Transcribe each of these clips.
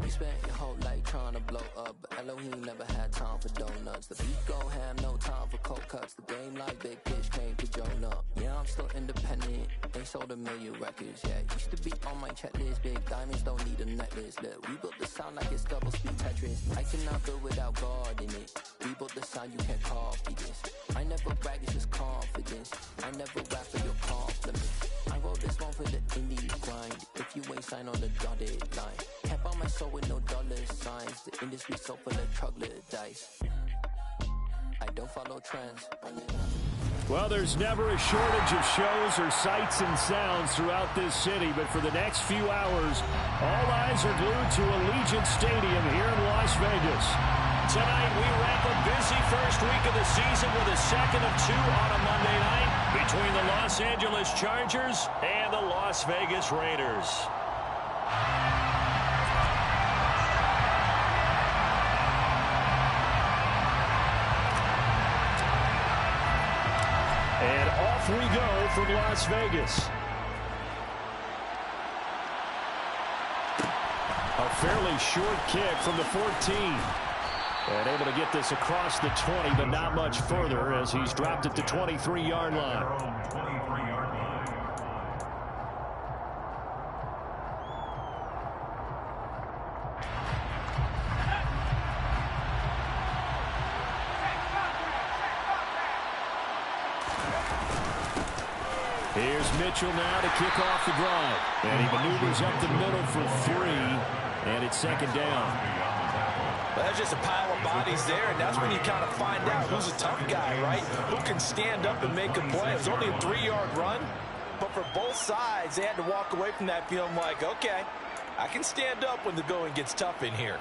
You spent your whole life trying to blow up, but Elohim never had time for donuts. The beat gon' have no time for cold cuts. The game like Big Fish came to Jonah. Yeah, I'm still independent, ain't sold a million records yet. Used to be on my checklist, big diamonds don't need a necklace. Look, we built the sound like it's double speed Tetris. I cannot build without God in it. We built the sound, you can't copy this. I never brag, it's just confidence. I never rap for your compliments. I wrote this one for the indie grind. If you ain't signed on the dotted line, can't buy my soul with no dollar signs. The industry so full of troglodytes. I don't follow trends. Well, there's never a shortage of shows or sights and sounds throughout this city, but for the next few hours, all eyes are glued to Allegiant Stadium here in Las Vegas. Tonight, we wrap a busy first week of the season with a second of two on a Monday night between the Los Angeles Chargers and the Las Vegas Raiders. And off we go from Las Vegas. A fairly short kick from the 14. And able to get this across the 20, but not much further as he's dropped at the 23-yard line. Here's Mitchell now to kick off the drive. And he maneuvers up the middle for 3, and it's second down. Well, that's just a pile of bodies there, and that's when you kind of find out who's a tough guy, right? Who can stand up and make a play. It was only a 3-yard run, but for both sides, they had to walk away from that feeling like, okay, I can stand up when the going gets tough in here.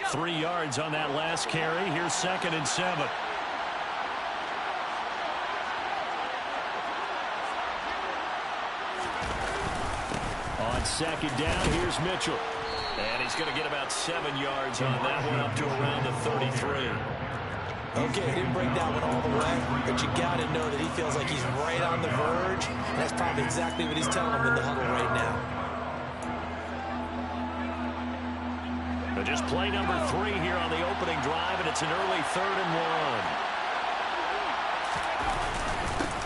3 yards on that last carry. Here's 2nd and 7. On second down, here's Mitchell. And he's going to get about 7 yards on that one, up to around the 33. Okay, didn't break that one all the way, but you got to know that he feels like he's right on the verge, and that's probably exactly what he's telling him in the huddle right now. But just play number 3 here on the opening drive, and it's an early 3rd and 1.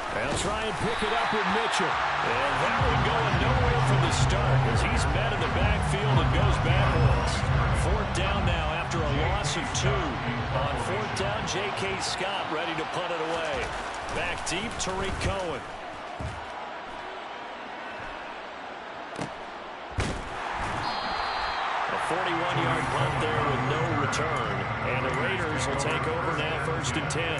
They'll try and pick it up with Mitchell. And that one going nowhere from the start as he's met in the backfield and goes backwards. 4th down now after a loss of 2. On 4th down, J.K. Scott ready to punt it away. Back deep, Tariq Cohen. A 41-yard punt there with no return. And the Raiders will take over now, 1st and 10.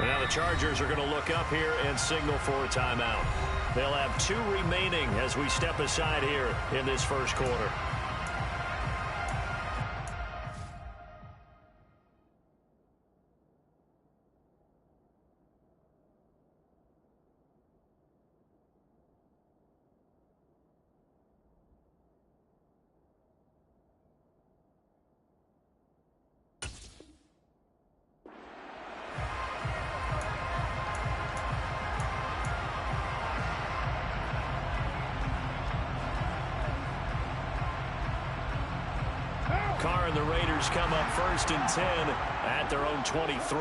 Now the Chargers are going to look up here and signal for a timeout. They'll have 2 remaining as we step aside here in this first quarter. Carr and the Raiders come up 1st and 10 at their own 23.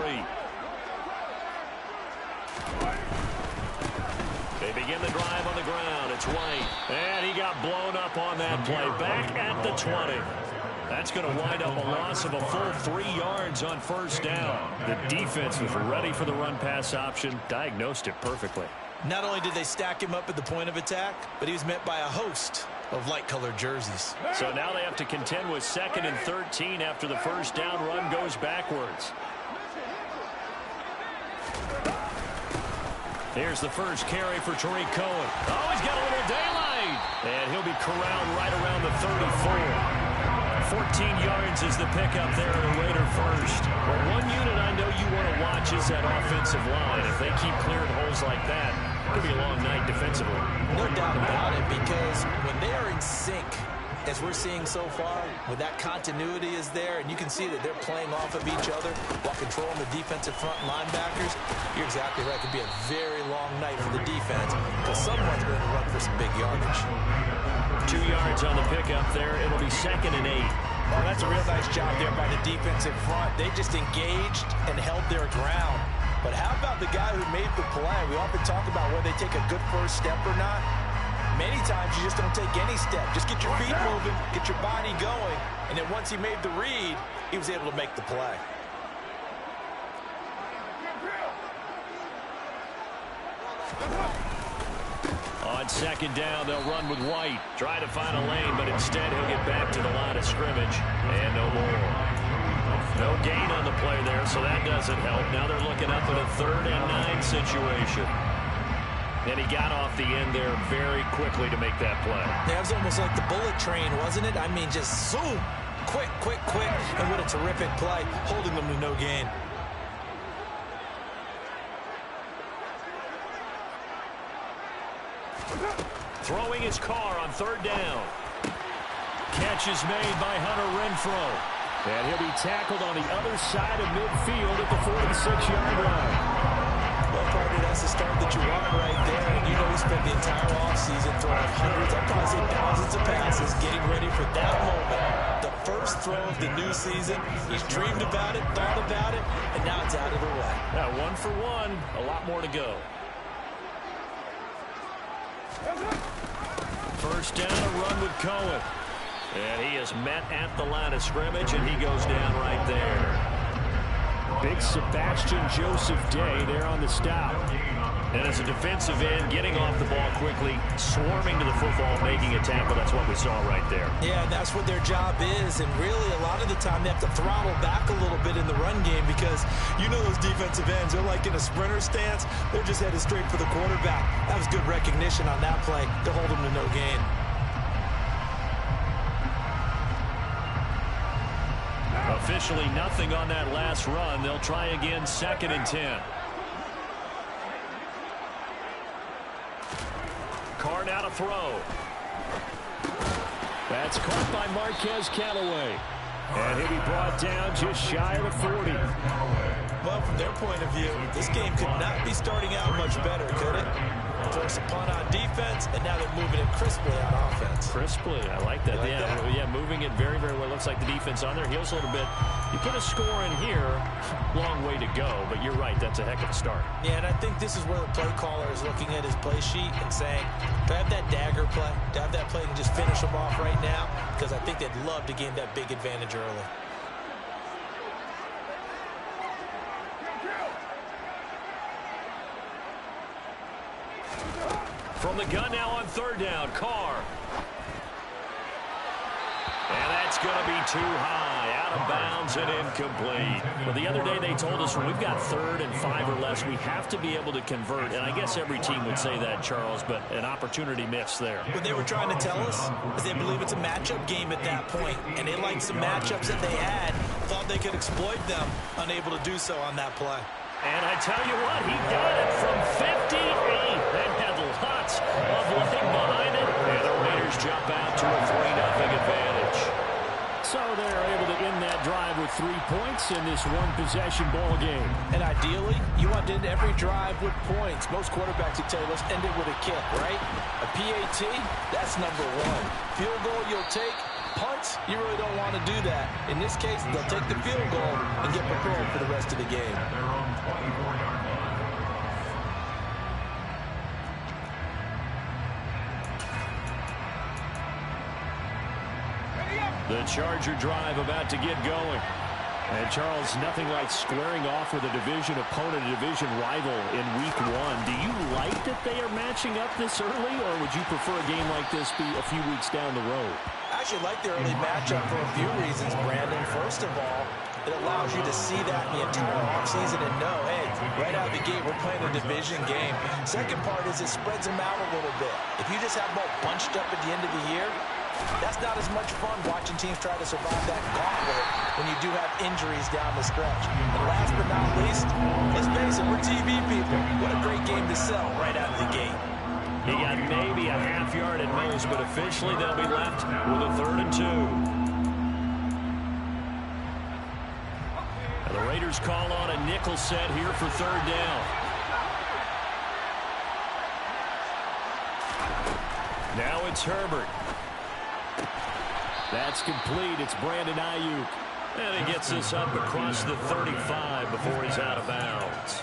They begin the drive on the ground. It's White. And he got blown up on that play. Back at the 20. That's going to wind up a loss of a full 3 yards on 1st down. The defense was ready for the run-pass option. Diagnosed it perfectly. Not only did they stack him up at the point of attack, but he was met by a host of light-colored jerseys. So now they have to contend with 2nd and 13 after the 1st down run goes backwards. Here's the first carry for Tariq Cohen. Oh, he's got a little daylight. And he'll be corralled right around the 34. 14 yards is the pickup there at a Raider first. Well, one unit I know you want to watch is that offensive line. If they keep clearing holes like that, it could be a long night defensively. No doubt about it, because when they are in sync as we're seeing so far, when that continuity is there, and you can see that they're playing off of each other while controlling the defensive front linebackers, you're exactly right. It could be a very long night for the defense because someone's going to run for some big yardage. 2 yards on the pickup there. It'll be 2nd and 8. Well, that's a real nice job there by the defensive front. They just engaged and held their ground. But how about the guy who made the play? We often talk about whether they take a good first step or not. Many times you just don't take any step. Just get your feet moving, get your body going, and then once he made the read, he was able to make the play. On 2nd down, they'll run with White. Try to find a lane, but instead he'll get back to the line of scrimmage. And no more. No gain on the play there, so that doesn't help. Now they're looking up at a 3rd and 9 situation. And he got off the end there very quickly to make that play. Yeah, it was almost like the bullet train, wasn't it? I mean, just zoom. Quick, quick, quick. And what a terrific play, holding them to no gain. Throwing his car on 3rd down. Catch is made by Hunter Renfrow. And he'll be tackled on the other side of midfield at the 46-yard line. Well, partner, that's the start that you want right there. And you know he spent the entire offseason throwing hundreds, I'd probably say thousands of passes, getting ready for that moment. The first throw of the new season. He's dreamed about it, thought about it, and now it's out of the way. Now, 1 for 1, a lot more to go. First down, a run with Cohen. And he is met at the line of scrimmage, and he goes down right there. Big Sebastian Joseph Day there on the stop. And as a defensive end, getting off the ball quickly, swarming to the football, making a tackle. That's what we saw right there. Yeah, and that's what their job is. And really, a lot of the time, they have to throttle back a little bit in the run game because you know those defensive ends, they're like in a sprinter stance. They're just headed straight for the quarterback. That was good recognition on that play to hold them to no gain. Officially nothing on that last run. They'll try again, 2nd and 10. Carr now to throw. That's caught by Marquez Callaway. And he'll be brought down just shy of the 40. Well, from their point of view, this game could not be starting out much better, could it? Force a punt on defense, and now they're moving it crisply on offense. Crisply, I like that. Yeah, moving it very, very well. Looks like the defense on their heels a little bit. You put a score in here, long way to go, but you're right, that's a heck of a start. Yeah, and I think this is where the play caller is looking at his play sheet and saying, do I have that dagger play? Do I have that play and just finish them off right now? Because I think they'd love to gain that big advantage early. From the gun now on 3rd down, Carr. And that's going to be too high, out of bounds and incomplete. Well, the other day they told us when we've got 3rd and 5 or less, we have to be able to convert. And I guess every team would say that, Charles, but an opportunity missed there. What they were trying to tell us is they believe it's a matchup game at that point, and they liked some matchups that they had, thought they could exploit them, unable to do so on that play. And I tell you what, he got it from 58 and had lots of leg behind it. And the Raiders jump out to a 3-0 advantage. So they're able to end that drive with 3 points in this one-possession ball game. And ideally, you want to end every drive with points. Most quarterbacks would tell you, let's end it with a kick, right? A PAT, that's number 1. Field goal you'll take. Punts, you really don't want to do that. In this case, they'll take the field goal and get prepared for the rest of the game. The Charger drive about to get going. And, Charles, nothing like squaring off with a division opponent, a division rival in Week 1. Do you like that they are matching up this early, or would you prefer a game like this be a few weeks down the road? I actually like the early matchup for a few reasons, Brandon. First of all, it allows you to see that in the entire offseason and know, hey, right out of the gate, we're playing a division game. Second part is it spreads them out a little bit. If you just have them all bunched up at the end of the year, that's not as much fun watching teams try to survive that gauntlet when you do have injuries down the stretch. And last but not least, let's face it, we're TV people. What a great game to sell right out of the gate. He got maybe a half yard at most, but officially they'll be left with a 3rd and 2. Now the Raiders call on a nickel set here for 3rd down. Now it's Herbert. That's complete. It's Brandon Ayuk. And he gets this up across the 35 before he's out of bounds.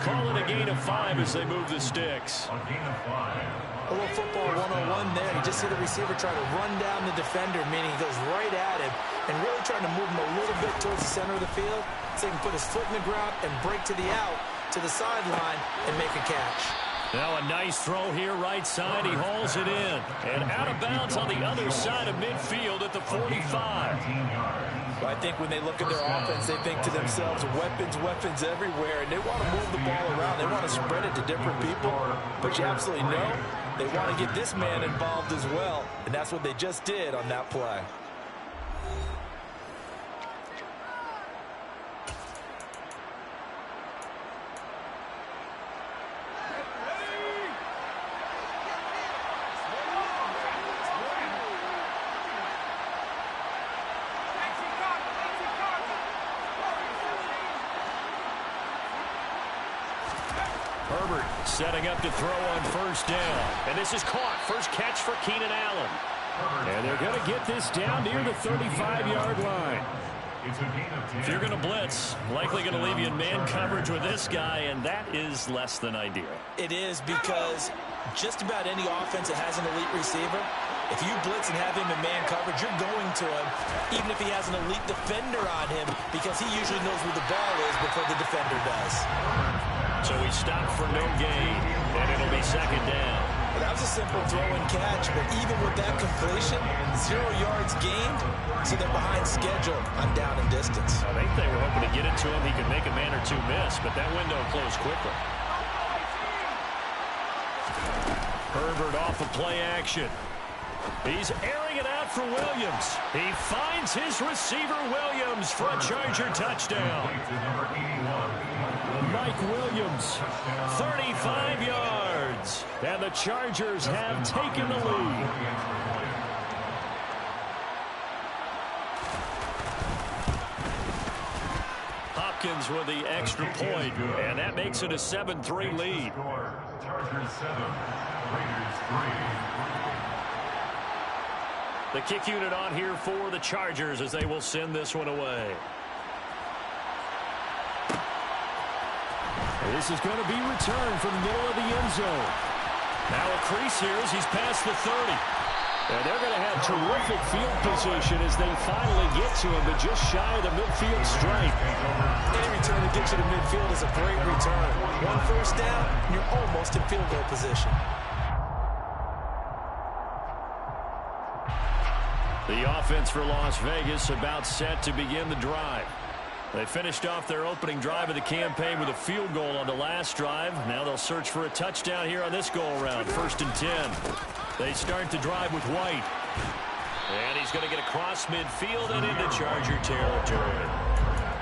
Call it a gain of 5 as they move the sticks. A little football 101 there. You just see the receiver try to run down the defender, meaning he goes right at him and really trying to move him a little bit towards the center of the field so he can put his foot in the ground and break to the out, to the sideline, and make a catch. Now a nice throw here, right side. He hauls it in. And out of bounds on the other side of midfield at the 45. Well, I think when they look at their offense, they think to themselves, weapons everywhere, and they want to move the ball around. They want to spread it to different people. But you absolutely know they want to get this man involved as well, and that's what they just did on that play. Herbert setting up to throw on 1st down. And this is caught. First catch for Keenan Allen. And they're going to get this down near the 35-yard line. If you're going to blitz, likely going to leave you in man coverage with this guy, and that is less than ideal. It is, because just about any offense that has an elite receiver, if you blitz and have him in man coverage, you're going to him, even if he has an elite defender on him, because he usually knows where the ball is before the defender does. So he stopped for no gain, and it'll be 2nd down. Well, that was a simple throw and catch, but even with that completion, 0 yards gained, so they're behind schedule on down and distance. I think they were hoping to get it to him. He could make a man or two miss, but that window closed quickly. Herbert off of play action. He's airing it out for Williams. He finds his receiver Williams for a Charger touchdown. Mike Williams, 35 yards. and the Chargers have taken the lead. Hopkins with the extra point, and that makes it a 7-3 lead. Chargers 7, Raiders 3. The kick unit on here for the Chargers as they will send this one away. This is going to be returned from the middle of the end zone. Now a crease here as he's past the 30. And they're going to have terrific field position as they finally get to him, but just shy of the midfield stripe. Any return that gets you to midfield is a great return. 1 first down, and you're almost in field goal position. The offense for Las Vegas about set to begin the drive. They finished off their opening drive of the campaign with a field goal on the last drive. Now they'll search for a touchdown here on this go-around. 1st and 10. They start the drive with White. And he's going to get across midfield and into Charger territory.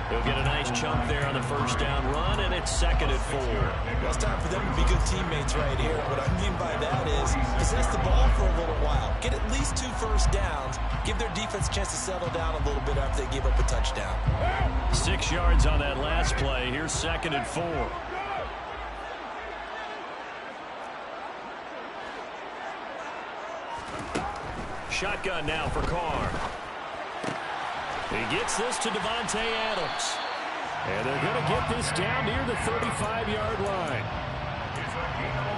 He'll get a nice chunk there on the 1st down run, and it's 2nd and 4. Well, it's time for them to be good teammates right here. What I mean by that is possess the ball for a little while. Get at least 2 first downs. Give their defense a chance to settle down a little bit after they give up a touchdown. 6 yards on that last play. Here's 2nd and 4. Shotgun now for Carr. He gets this to Devontae Adams. And they're going to get this down near the 35-yard line.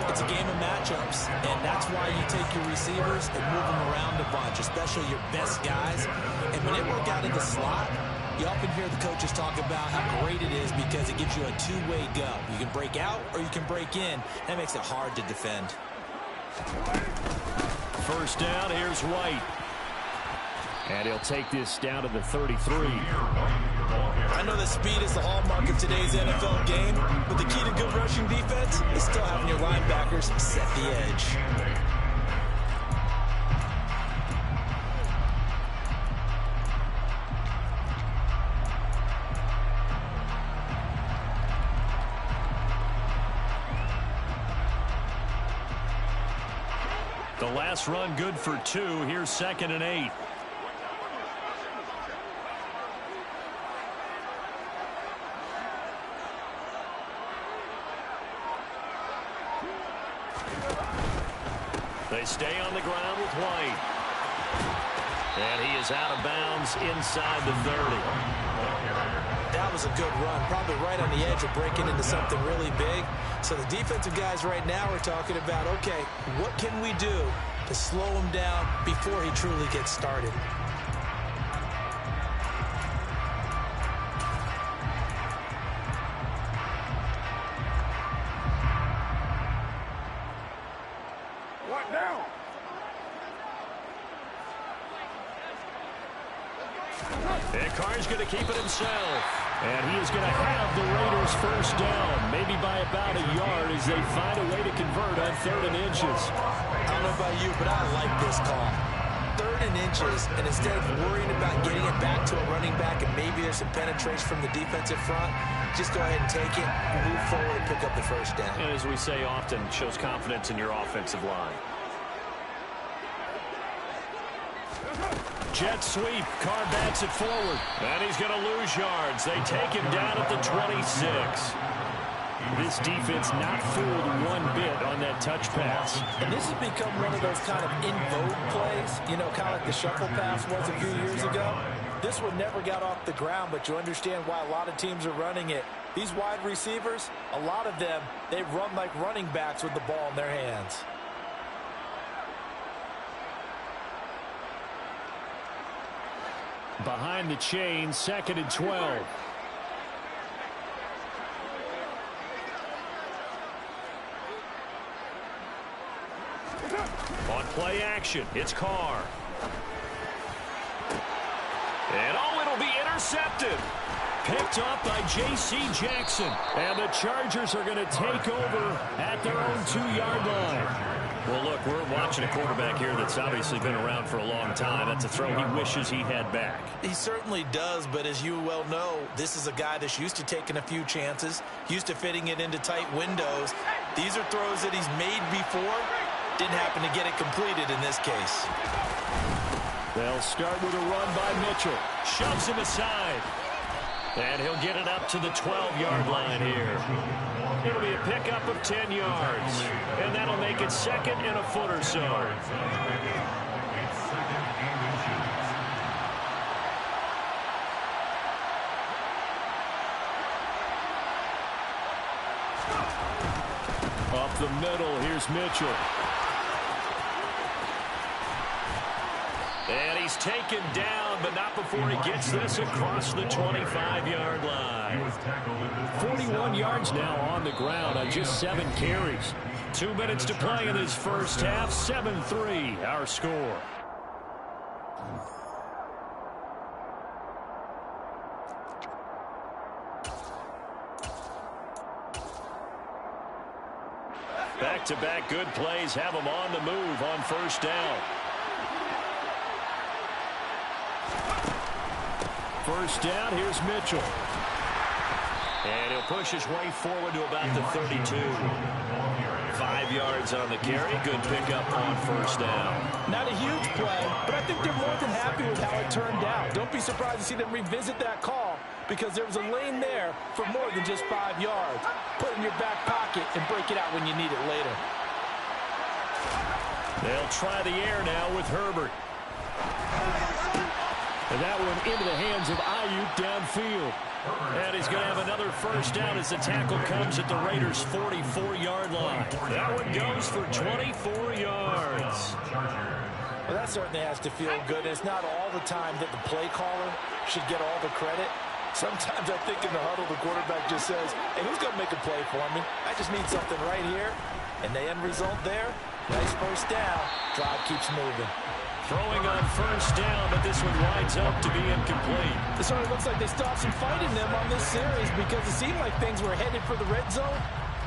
It's a game of matchups, and that's why you take your receivers and move them around a bunch, especially your best guys. And when they work out in the slot, you often hear the coaches talk about how great it is because it gives you a two-way go. You can break out or you can break in. That makes it hard to defend. 1st down, here's White. And he'll take this down to the 33. I know that speed is the hallmark of today's NFL game, but the key to good rushing defense is still having your linebackers set the edge. The last run good for 2. Here's 2nd and 8. They stay on the ground with White. And he is out of bounds inside the 30. That was a good run, probably right on the edge of breaking into something really big. So the defensive guys right now are talking about, okay, what can we do to slow him down before he truly gets started? What now? And Carr's going to keep it himself. And he is going to have the Raiders first down, maybe by about a yard as they find a way to convert on 3rd and inches. I don't know about you, but I like this call. 3rd and inches, and instead of worrying about getting it back to a running back and maybe there's some penetration from the defensive front, just go ahead and take it, move forward, and pick up the first down. And as we say often, shows confidence in your offensive line. Jet sweep. Carr bats it forward. And he's going to lose yards. They take him down at the 26. This defense not fooled one bit on that touch pass. And this has become one of those kind of in vogue plays, you know, kind of like the shuffle pass was a few years ago. This one never got off the ground, but you understand why a lot of teams are running it. These wide receivers, a lot of them, they run like running backs with the ball in their hands. Behind the chain, 2nd and 12. On play action, it's Carr. And it'll be intercepted. Picked up by J.C. Jackson. And the Chargers are going to take over at their own 2-yard line. Well, look, we're watching a quarterback here that's obviously been around for a long time. That's a throw he wishes he had back. He certainly does, but as you well know, this is a guy that's used to taking a few chances, used to fitting it into tight windows. These are throws that he's made before. Didn't happen to get it completed in this case. They'll start with a run by Mitchell. Shoves him aside. And he'll get it up to the 12-yard line here. It'll be a pickup of 10 yards. And that'll make it 2nd and a foot or so. Up the middle, here's Mitchell. And he's taken down, but not before he gets this across the 25-yard line. 41 yards now on the ground on just 7 carries. 2 minutes to play in this first half. 7-3, our score. Back-to-back good plays have him on the move on first down. First down, here's Mitchell. And he'll push his way forward to about the 32. 5 yards on the carry. Good pickup on first down. Not a huge play, but I think they're more than happy with how it turned out. Don't be surprised to see them revisit that call because there was a lane there for more than just 5 yards. Put it in your back pocket and break it out when you need it later. They'll try the air now with Herbert. And that one into the hands of Ayuk downfield. And he's going to have another first down as the tackle comes at the Raiders' 44-yard line. That one goes for 24 yards. Well, that certainly has to feel good. It's not all the time that the play caller should get all the credit. Sometimes I think in the huddle, the quarterback just says, hey, who's going to make a play for me? I just need something right here. And the end result there, nice first down. Drive keeps moving. Throwing on first down, but this one winds up to be incomplete. It certainly looks like they stopped some fight in them on this series because it seemed like things were headed for the red zone.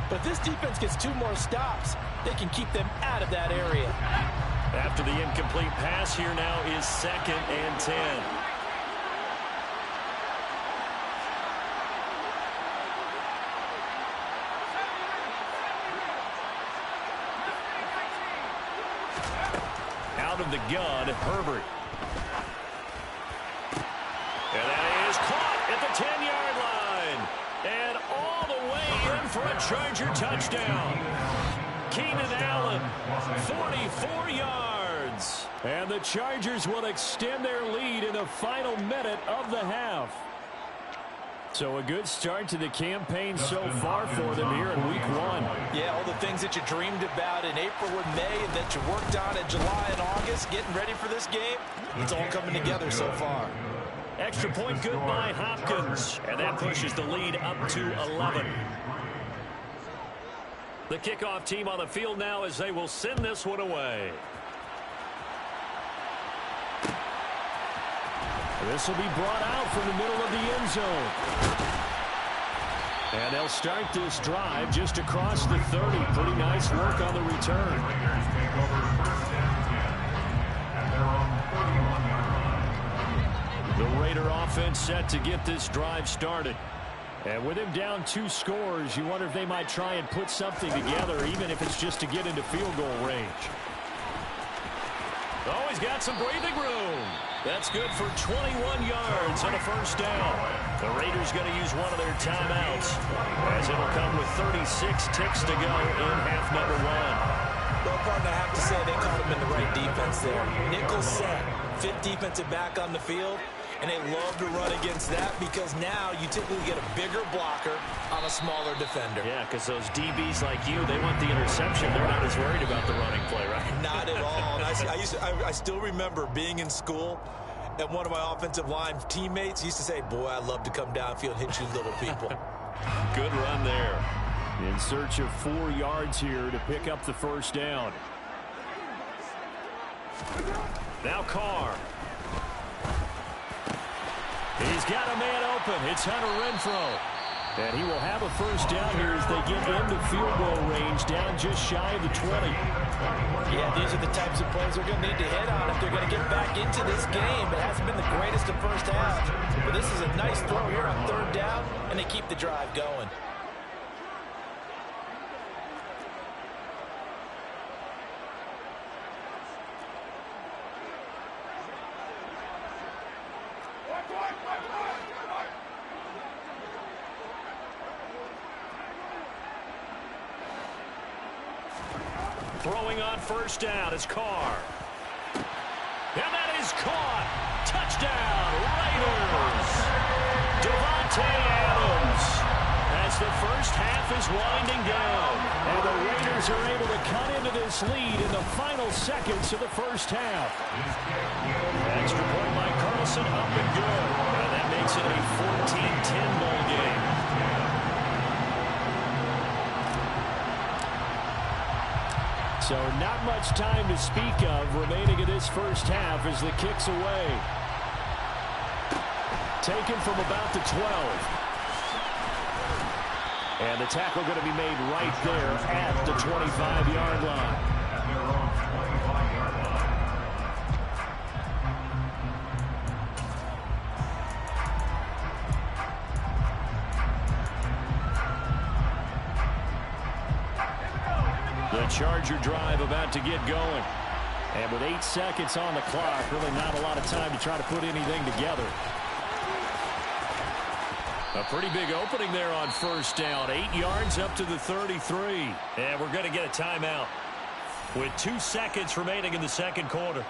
But if this defense gets 2 more stops, they can keep them out of that area. After the incomplete pass, here now is 2nd and 10. out of the gun, Herbert. And that is caught at the 10-yard line. And all the way in for a Charger touchdown. Keenan Allen, 44 yards. And the Chargers will extend their lead in the final minute of the half. So a good start to the campaign so far for them here in week 1. Yeah, all the things that you dreamed about in April and May and that you worked on in July and August, getting ready for this game, it's all coming together so far. Extra point good by Hopkins. And that pushes the lead up to 11. The kickoff team on the field now as they will send this one away. This will be brought out from the middle of the end zone. And they'll start this drive just across the 30. Pretty nice work on the return. The Raider offense set to get this drive started. And with him down 2 scores, you wonder if they might try and put something together, even if it's just to get into field goal range. Oh, he's got some breathing room. That's good for 21 yards and a first down. The Raiders going to use one of their timeouts, as it'll come with 36 ticks to go in half number 1. Well, partner, I have to say they caught him in the right defense there. Nickel set, 5th defensive back on the field, and they love to run against that because now you typically get a bigger blocker on a smaller defender. Yeah, because those DBs like you, they want the interception. They're not as worried about the running play, right? Not at all. I still remember being in school, and one of my offensive line teammates used to say, boy, I love to come downfield and hit you little people. Good run there. In search of 4 yards here to pick up the first down. Now Carr. He's got a man open. It's Hunter Renfrow. And he will have a first down here as they get into field goal range, down just shy of the 20. Yeah, these are the types of plays they're going to need to hit on if they're going to get back into this game. It hasn't been the greatest of first half, but this is a nice throw here on 3rd down, and they keep the drive going. Throwing on first down is Carr. And that is caught. Touchdown, Raiders. Davante Adams. As the first half is winding down. And the Raiders are able to cut into this lead in the final seconds of the first half. Extra point by Carlson, up and good. And that makes it a 14-10 ball game. So not much time to speak of remaining in this first half as the kick's away. Taken from about the 12. And the tackle going to be made right there at the 25-yard line. The Charger drive about to get going. And with 8 seconds on the clock, really not a lot of time to try to put anything together. A pretty big opening there on first down. 8 yards up to the 33. And we're going to get a timeout with 2 seconds remaining in the second quarter.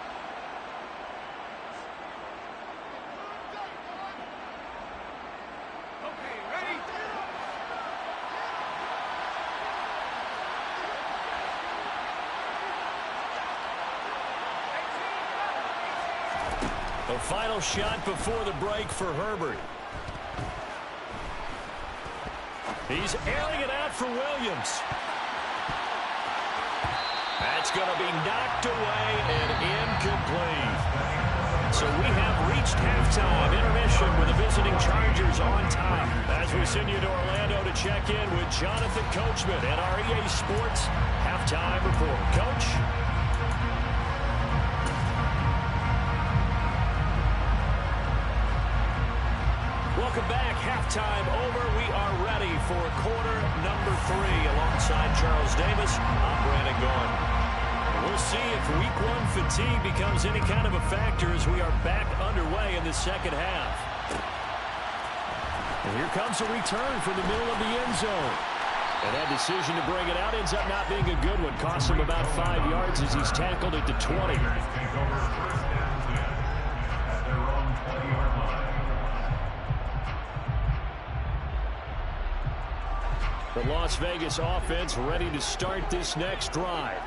The final shot before the break for Herbert. He's airing it out for Williams. That's going to be knocked away and incomplete. So we have reached halftime. Intermission with the visiting Chargers on time. As we send you to Orlando to check in with Jonathan Coachman at our EA Sports Halftime Report. Coach? Welcome back. Halftime over. We are ready for quarter number 3. Alongside Charles Davis, I'm Brandon Gaudin. We'll see if week one fatigue becomes any kind of a factor as we are back underway in the second half. And here comes a return from the middle of the end zone. And that decision to bring it out ends up not being a good one. Costs him about 5 yards as he's tackled at the 20. The Las Vegas offense ready to start this next drive.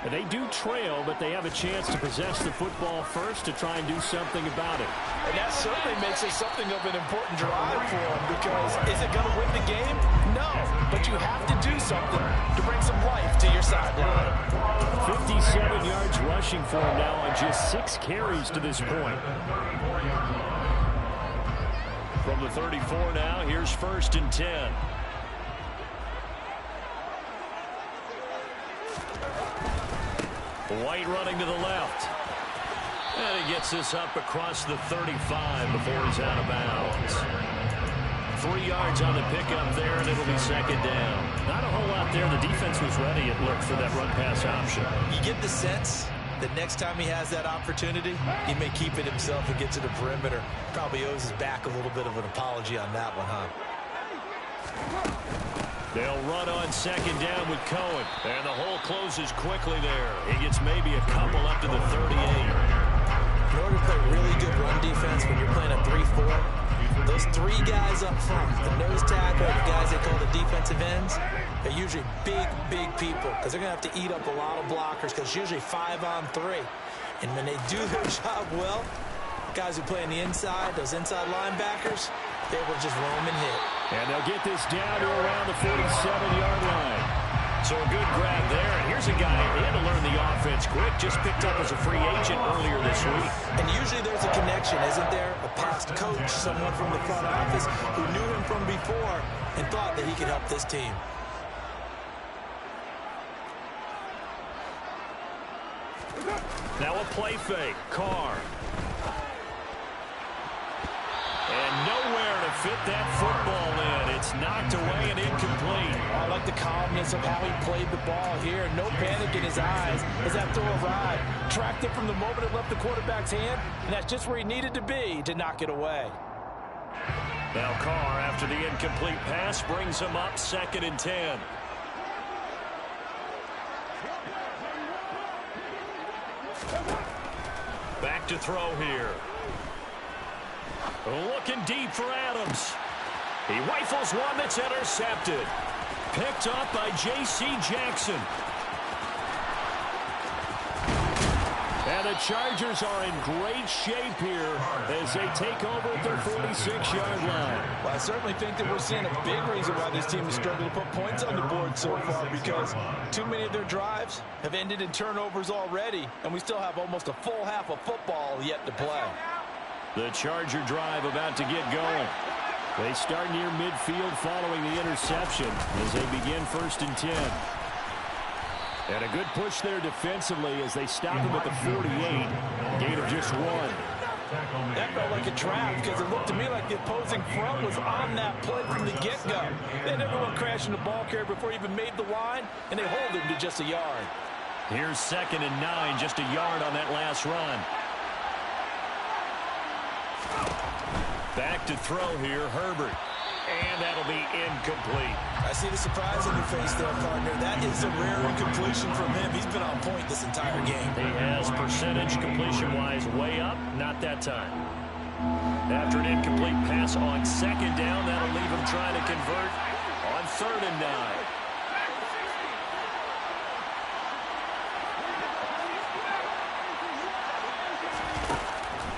And they do trail, but they have a chance to possess the football first to try and do something about it. And that certainly makes it something of an important drive for them, because is it going to win the game? No, but you have to do something to bring some life to your sideline. 57 yards rushing for him now on just 6 carries to this point. From the 34 now, here's 1st and 10. White running to the left. And he gets this up across the 35 before he's out of bounds. 3 yards on the pickup there, and it'll be 2nd down. Not a whole lot there. The defense was ready, it looked, for that run-pass option. You get the sense that next time he has that opportunity, he may keep it himself and get to the perimeter. Probably owes his back a little bit of an apology on that one, huh? They'll run on 2nd down with Cohen. And the hole closes quickly there. He gets maybe a couple up to the 38. In order to play really good run defense when you're playing a 3-4, those 3 guys up front, the nose tackle, the guys they call the defensive ends, they're usually big, big people, because they're going to have to eat up a lot of blockers, because usually 5-on-3. And when they do their job well, guys who play on the inside, those inside linebackers, they will just roam and hit. And they'll get this down to around the 47-yard line. So a good grab there. And here's a guy who had to learn the offense quick, just picked up as a free agent earlier this week. And usually there's a connection, isn't there? A past coach, someone from the front office who knew him from before and thought that he could help this team. Now a play fake. Carr. And nowhere to fit that football in. It's knocked away and incomplete. I like the calmness of how he played the ball here. No panic in his eyes as that throw arrived. Tracked it from the moment it left the quarterback's hand, and that's just where he needed to be to knock it away. Now Carr, after the incomplete pass, brings him up 2nd and 10. Back to throw here. Looking deep for Adams. He rifles one that's intercepted. Picked up by J.C. Jackson. And the Chargers are in great shape here as they take over at their 46-yard line. Well, I certainly think that we're seeing a big reason why this team has struggled to put points on the board so far, because too many of their drives have ended in turnovers already, and we still have almost a full half of football yet to play. The Charger drive about to get going. They start near midfield following the interception as they begin 1st and 10. And a good push there defensively as they stop him at the 48. Gain of just 1. That felt like a trap, because it looked to me like the opposing front was on that play from the get-go. They had everyone crashing the ball carrier before he even made the line, and they hold him to just a yard. Here's 2nd and 9, just a yard on that last run. Back to throw here, Herbert. And that'll be incomplete. I see the surprise in your face there, partner. That is a rare incompletion from him. He's been on point this entire game. He has percentage completion-wise way up. Not that time. After an incomplete pass on 2nd down, that'll leave him trying to convert on 3rd and 9.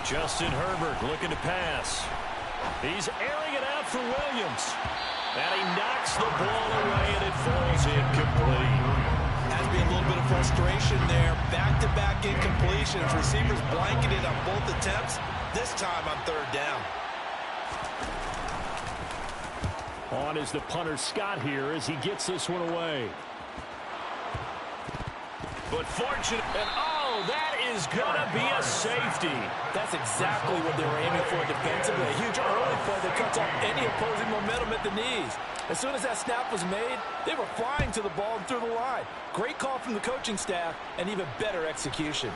Justin Herbert looking to pass. He's airing it out for Williams. And he knocks the ball away, and it falls incomplete. Has been a little bit of frustration there. Back-to-back incompletions. Receivers blanketed on both attempts, this time on 3rd down. On is the punter Scott here as he gets this one away. But fortunate, and oh, that is going to be a safety. That's exactly what they were aiming for defensively. A huge early play that cuts off any opposing momentum at the knees. As soon as that snap was made, they were flying to the ball and through the line. Great call from the coaching staff and even better execution.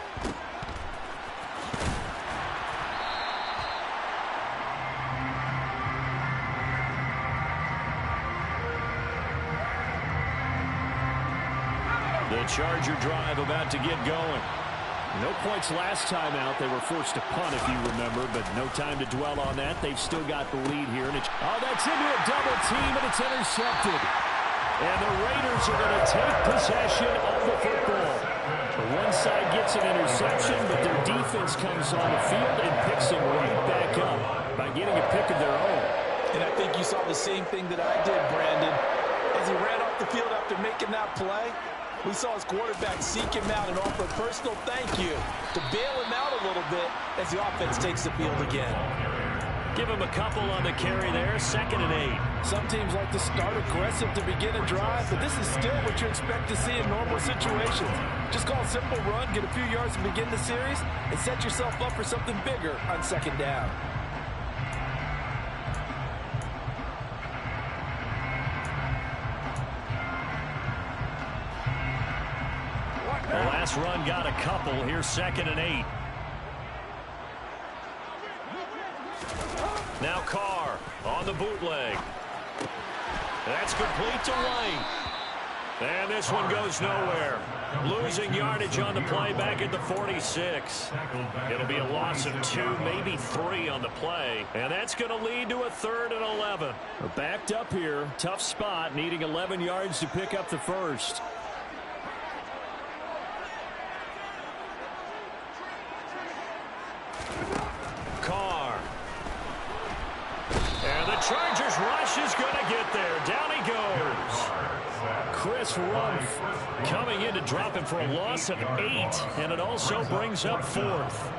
The Charger drive about to get going. No points last time out. They were forced to punt, if you remember, but no time to dwell on that. They've still got the lead here. And that's into a double team, and it's intercepted. And the Raiders are going to take possession of the football. One side gets an interception, but their defense comes on the field and picks them right back up by getting a pick of their own. And I think you saw the same thing that I did, Brandon. As he ran off the field after making that play, we saw his quarterback seek him out and offer a personal thank you to bail him out a little bit as the offense takes the field again. Give him a couple on the carry there, 2nd and 8. Some teams like to start aggressive to begin a drive, but this is still what you expect to see in normal situations. Just call a simple run, get a few yards to begin the series, and set yourself up for something bigger on 2nd down. The last run got a couple. Here's 2nd and 8. Now Carr on the bootleg. That's complete to White. And this one goes nowhere. Losing yardage on the play back at the 46. It'll be a loss of 2, maybe 3 on the play. And that's going to lead to a 3rd and 11. We're backed up here. Tough spot, needing 11 yards to pick up the first. Carr. And the Chargers rush is going to get there. Down he goes. Chris Rumph coming in to drop him for a loss of 8. And it also brings up 4th.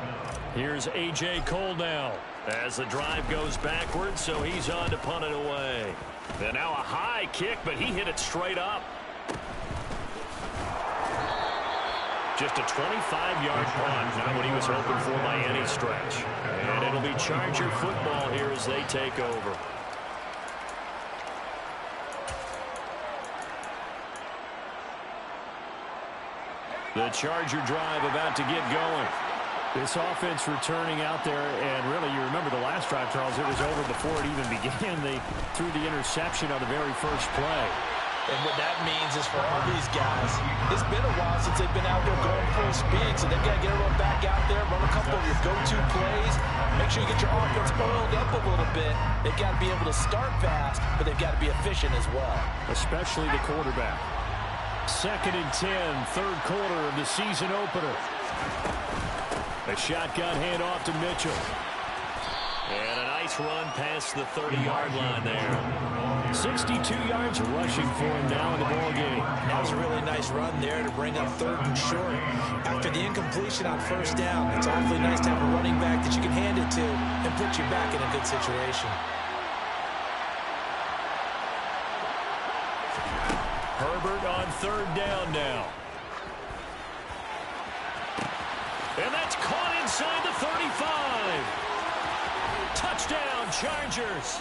Here's A.J. Cole now as the drive goes backwards, so he's on to punt it away. And now a high kick, but he hit it straight up. Just a 25-yard punt, not what he was hoping for by any stretch. And it'll be Charger football here as they take over. The Charger drive about to get going. This offense returning out there, and really, you remember the last drive, Charles, it was over before it even began. They threw the interception on the very first play. And what that means is for all these guys, it's been a while since they've been out there going full speed, so they've got to get everyone back out there, run a couple of your go-to plays, make sure you get your offense oiled up a little bit. They've got to be able to start fast, but they've got to be efficient as well. Especially the quarterback. 2nd and 10, 3rd quarter of the season opener. A shotgun handoff to Mitchell. And a nice run past the 30-yard line there. 62 yards rushing for him now in the ball game. That was a really nice run there to bring up 3rd and short. After the incompletion on 1st down, it's awfully nice to have a running back that you can hand it to and put you back in a good situation. Herbert on 3rd down now. And that's caught inside the 35. Touchdown, Chargers.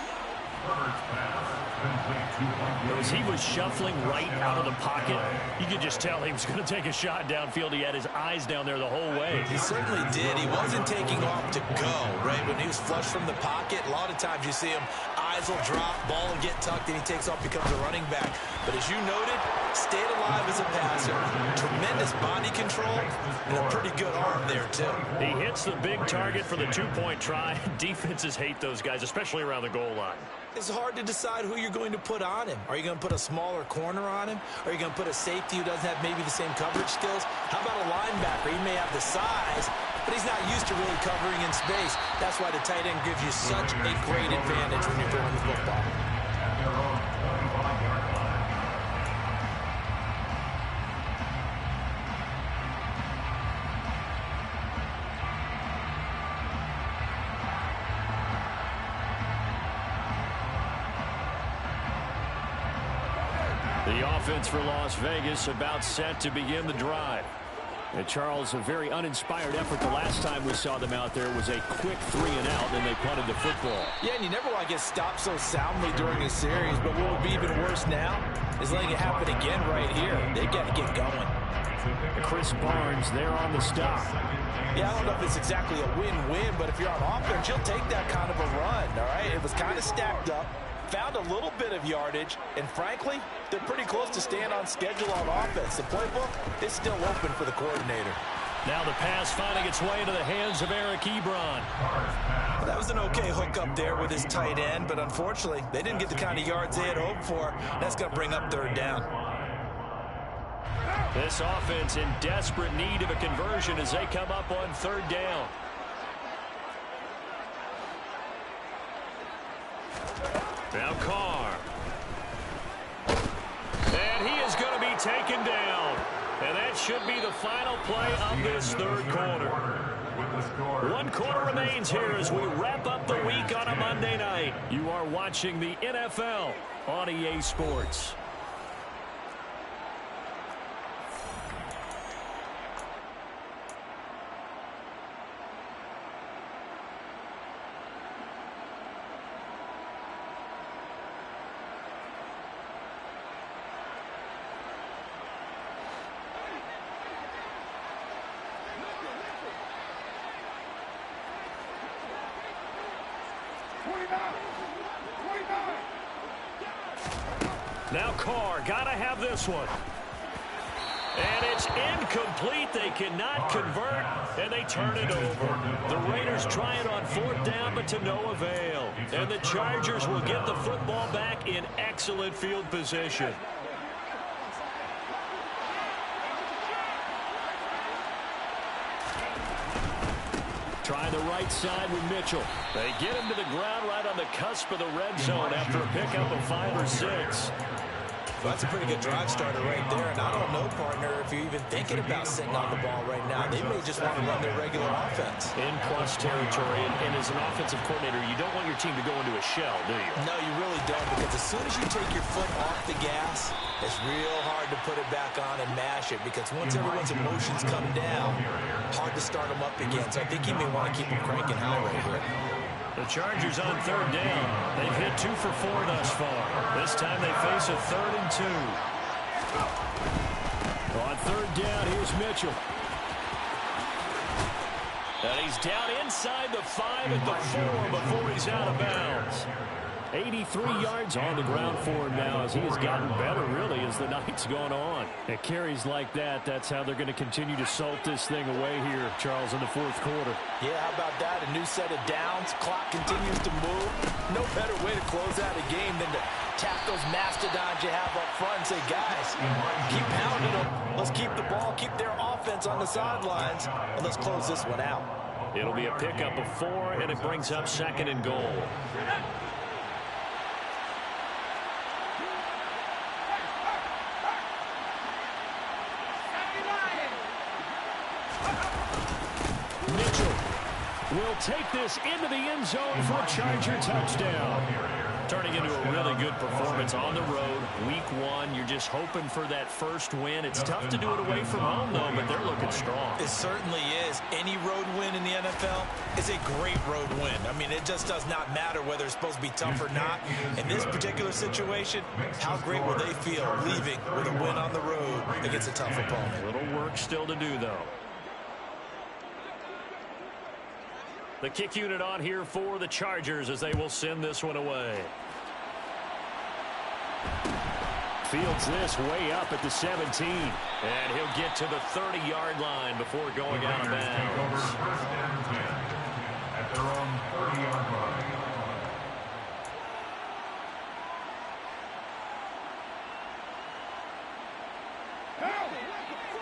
As he was shuffling right out of the pocket, you could just tell he was going to take a shot downfield. He had his eyes down there the whole way. He certainly did. He wasn't taking off to go, right? When he was flush from the pocket, a lot of times you see him, eyes will drop, ball will get tucked, and he takes off, becomes a running back. But as you noted, stayed alive as a passer. Tremendous body control and a pretty good arm there, too. He hits the big target for the 2-point try. Defenses hate those guys, especially around the goal line. It's hard to decide who you're going to put on him. Are you going to put a smaller corner on him? Are you going to put a safety who doesn't have maybe the same coverage skills? How about a linebacker? He may have the size, but he's not used to really covering in space. That's why the tight end gives you such a great advantage when you're throwing the football. The offense for Las Vegas about set to begin the drive. And Charles, a very uninspired effort. The last time we saw them out there was a quick 3 and out, and they punted the football. Yeah, and you never want to get stopped so soundly during a series, but what would be even worse now is letting it happen again right here. They got to get going. Chris Barnes there on the stop. Yeah, I don't know if it's exactly a win-win, but if you're on offense, you'll take that kind of a run, all right? It was kind of stacked up, found a little bit of yardage, and frankly, they're pretty close to staying on schedule on offense. The playbook is still open for the coordinator. Now the pass finding its way into the hands of Eric Ebron. Well, that was an okay hook up there with his tight end, but unfortunately, they didn't get the kind of yards they had hoped for. That's going to bring up 3rd down. This offense in desperate need of a conversion as they come up on 3rd down. Now Carr. And he is going to be taken down. And that should be the final play of this 3rd quarter. 1 quarter remains here as we wrap up the week on a Monday night. You are watching the NFL on EA Sports. Now Carr, gotta have this one. And it's incomplete. They cannot convert, and they turn it over. The Raiders try it on 4th down, but to no avail. And the Chargers will get the football back in excellent field position. Try the right side with Mitchell. They get him to the ground right on the cusp of the red zone after a pickup of 5 or 6. Well, that's a pretty good drive starter right there, and I don't know, partner, if you're even thinking about sitting on the ball right now. They may just want to run their regular offense. In plus territory, and as an offensive coordinator, you don't want your team to go into a shell, do you? No, you really don't, because as soon as you take your foot off the gas, it's real hard to put it back on and mash it, because once everyone's emotions come down, hard to start them up again. So I think he may want to keep them cranking high right here. The Chargers on 3rd down. They've hit 2 for 4 thus far. This time they face a 3rd and 2. On 3rd down, here's Mitchell. And he's down inside the 5 at the 4 before he's out of bounds. 83 yards on the ground for him now as he has gotten better, really, as the night's gone on. At carries like that, that's how they're going to continue to salt this thing away here, Charles, in the 4th quarter. Yeah, how about that? A new set of downs. Clock continues to move. No better way to close out a game than to tap those mastodons you have up front and say, guys, keep pounding them. Let's keep the ball, keep their offense on the sidelines, and let's close this one out. It'll be a pickup of 4, and it brings up 2nd and goal. Will take this into the end zone for a Charger touchdown. Turning into a really good performance on the road. Week 1, you're just hoping for that first win. It's tough to do it away from home, though, but they're looking strong. It certainly is. Any road win in the NFL is a great road win. I mean, it just does not matter whether it's supposed to be tough or not. In this particular situation, how great will they feel leaving with a win on the road against a tough opponent? A little work still to do, though. The kick unit on here for the Chargers as they will send this one away. Fields this way up at the 17. And he'll get to the 30-yard line before going out of bounds. At their own 30-yard line.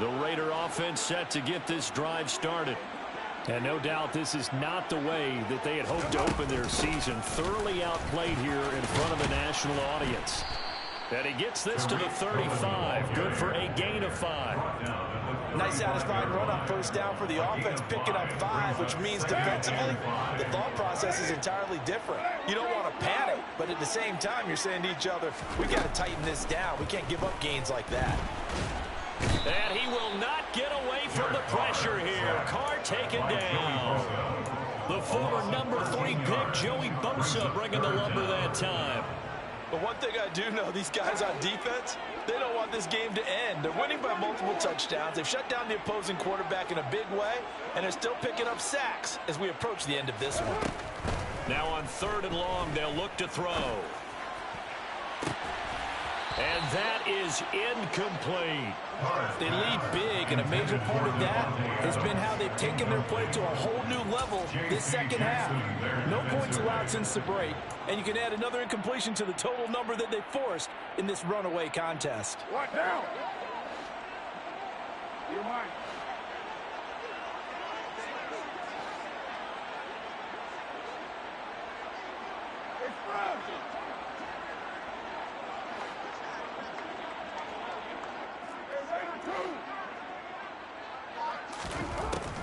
The Raider offense set to get this drive started. And no doubt this is not the way that they had hoped to open their season. Thoroughly outplayed here in front of the national audience. And he gets this to the 35. Good for a gain of 5. Nice satisfying run on 1st down for the offense, picking up 5, which means defensively, the thought process is entirely different. You don't want to panic, but at the same time, you're saying to each other, we got to tighten this down. We can't give up gains like that. And he will not get away from the pressure here. Carr taken down. The former number 3 pick, Joey Bosa, bringing the lumber that time. But one thing I do know, these guys on defense, they don't want this game to end. They're winning by multiple touchdowns. They've shut down the opposing quarterback in a big way, and they're still picking up sacks as we approach the end of this one. Now on 3rd and long, they'll look to throw. And that is incomplete. They lead big, and a major part of that has been how they've taken their play to a whole new level this second half. No points allowed since the break, and you can add another incompletion to the total number that they forced in this runaway contest. What now? You're mine. It's fun.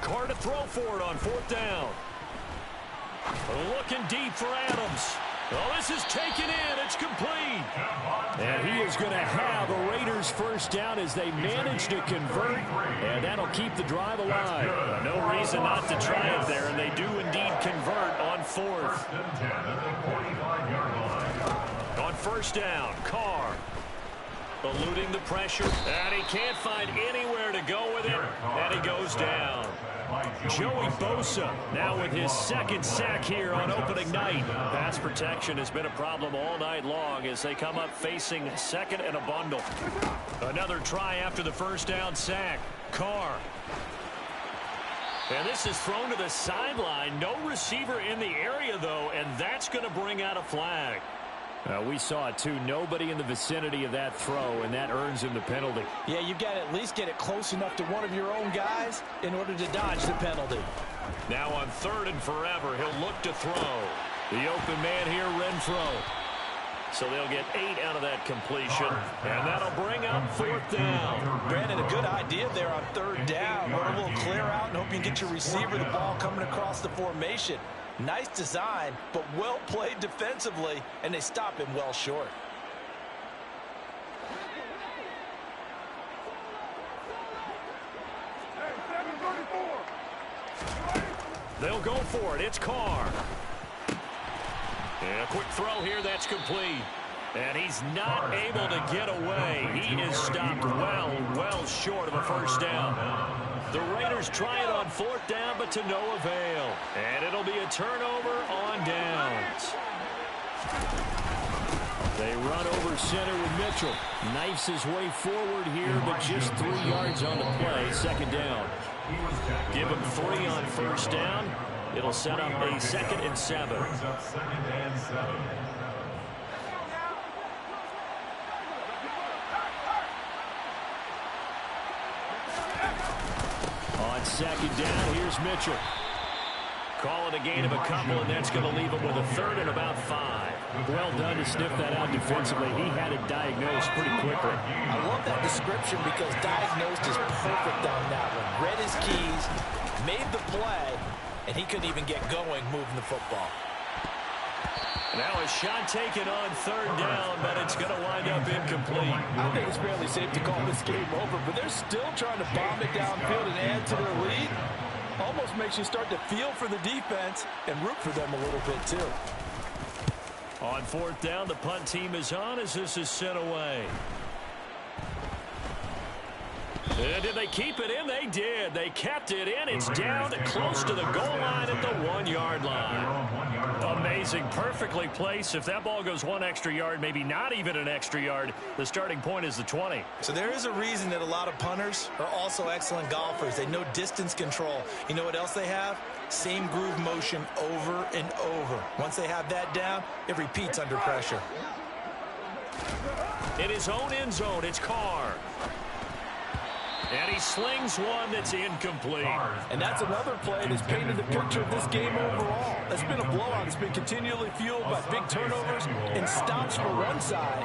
Carr to throw for it on 4th down. Looking deep for Adams. Oh, this is taken in. It's complete. And he is going to have a Raiders first down as they manage to convert, and that'll keep the drive alive. No reason not to try it there, and they do indeed convert on 4th. On 1st down, Carr. Eluding the pressure, and he can't find anywhere to go with it, and he goes down. Joey Bosa now with his 2nd sack here on opening night. Pass protection has been a problem all night long as they come up facing 2nd and a bundle. Another try after the 1st down sack. Carr. And this is thrown to the sideline. No receiver in the area, though, and that's going to bring out a flag. We saw it, too. Nobody in the vicinity of that throw, and that earns him the penalty. Yeah, you've got to at least get it close enough to one of your own guys in order to dodge the penalty. Now on 3rd and forever, he'll look to throw. The open man here, Renfro. So they'll get 8 out of that completion, and that'll bring up 4th down. Brandon, a good idea there on 3rd down. Run a little clear out and hope you can get your receiver the ball coming across the formation. Nice design, but well played defensively, and they stop him well short. They'll go for it. It's Carr. And a quick throw here that's complete. And he's not able to get away. He is stopped well short of a first down. The Raiders try it on 4th down, but to no avail. And it'll be a turnover on downs. They run over center with Mitchell. Knifes his way forward here, but just 3 yards on the play. 2nd down. Give him 3 on 1st down. It'll set up a 2nd and 7. On 2nd down, here's Mitchell. Call it a gain of a couple, and that's going to leave him with a 3rd and about 5. Well done to sniff that out defensively. He had it diagnosed pretty quickly. I love that description because diagnosed is perfect on that one. Read his keys, made the play, and he couldn't even get going moving the football. Now a shot taken on 3rd down, but it's going to wind up incomplete. I think it's fairly safe to call this game over, but they're still trying to bomb it downfield and add to their lead. Almost makes you start to feel for the defense and root for them a little bit, too. On 4th down, the punt team is on as this is sent away. And did they keep it in? They did. They kept it in. It's down close to the goal line at the 1-yard line. Amazing. Perfectly placed. If that ball goes 1 extra yard, maybe not even an extra yard, the starting point is the 20. So there is a reason that a lot of punters are also excellent golfers. They know distance control. You know what else they have? Same groove motion over and over. Once they have that down, it repeats under pressure. In his own end zone, it's Carr. And he slings one that's incomplete. And that's another play that's painted the picture of this game overall. It's been a blowout. It's been continually fueled by big turnovers and stops from one side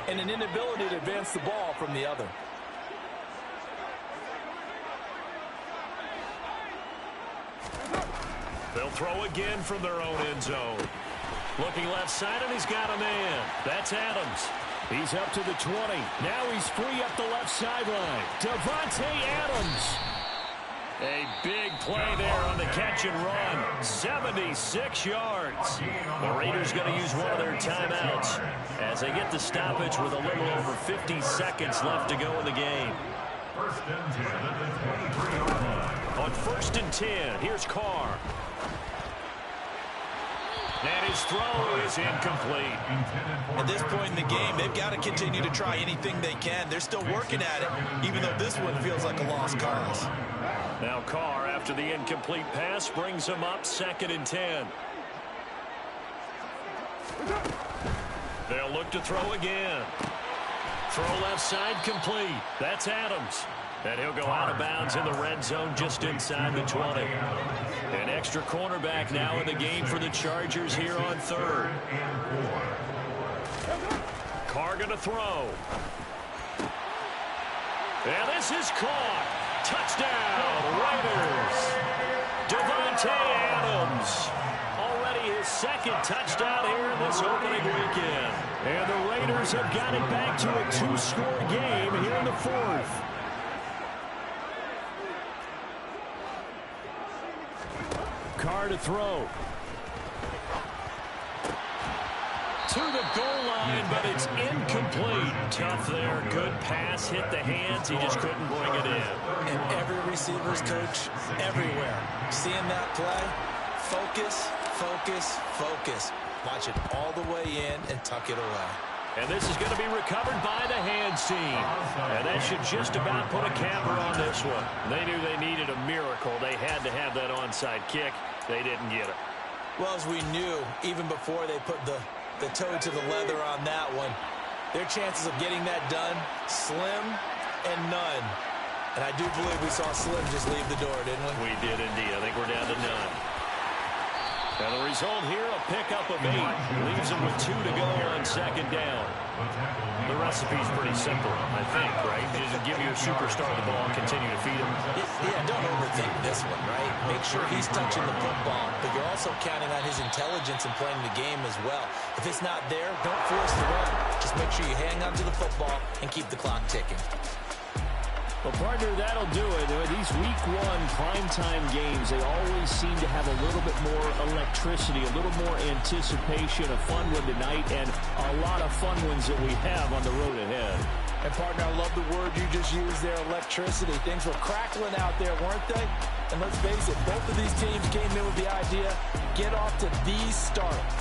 and an inability to advance the ball from the other. They'll throw again from their own end zone. Looking left side, and he's got a man. That's Adams. He's up to the 20. Now he's free up the left sideline. Davante Adams. A big play there on the catch and run. 76 yards. The Raiders going to use one of their timeouts as they get the stoppage with a little over 50 seconds left to go in the game. On 1st and 10, here's Carr. And his throw is incomplete. At this point in the game, they've got to continue to try anything they can. They're still working at it, even though this one feels like a lost cause. Now Carr, after the incomplete pass, brings him up 2nd and 10. They'll look to throw again. Throw left side complete. That's Adams. And he'll go out of bounds in the red zone just inside the 20. An extra cornerback now in the game for the Chargers here on 3rd. Carr going to throw. And this is caught. Touchdown, Raiders. Davante Adams. Already his 2nd touchdown here in this opening weekend. And the Raiders have got it back to a 2-score game here in the 4th. Carr to throw. To the goal line, but it's incomplete. Tough there. Good pass. Hit the hands. He just couldn't bring it in. And every receiver's coach everywhere. Seeing that play, focus, focus, focus. Watch it all the way in and tuck it away. And this is going to be recovered by the hands team. And that should just about put a capper on this one. They knew they needed a miracle. They had to have that onside kick. They didn't get it. Well, as we knew, even before they put the toe to the leather on that one, their chances of getting that done, slim and none. And I do believe we saw Slim just leave the door, didn't we? We did indeed. I think we're down to none. And the result here, a pickup of 8. Leaves them with 2 to go on 2nd down. The recipe's pretty simple, I think, right? Just give your superstar the ball and continue to feed him. Yeah, don't overthink this one, right? Make sure he's touching the football, but you're also counting on his intelligence in playing the game as well. If it's not there, don't force the run. Just make sure you hang on to the football and keep the clock ticking. Well, partner, that'll do it. These Week 1 primetime games, they always seem to have a little bit more electricity, a little more anticipation. A fun one tonight, and a lot of fun ones that we have on the road ahead. And, partner, I love the word you just used there, electricity. Things were crackling out there, weren't they? And let's face it, both of these teams came in with the idea, get off to these starts.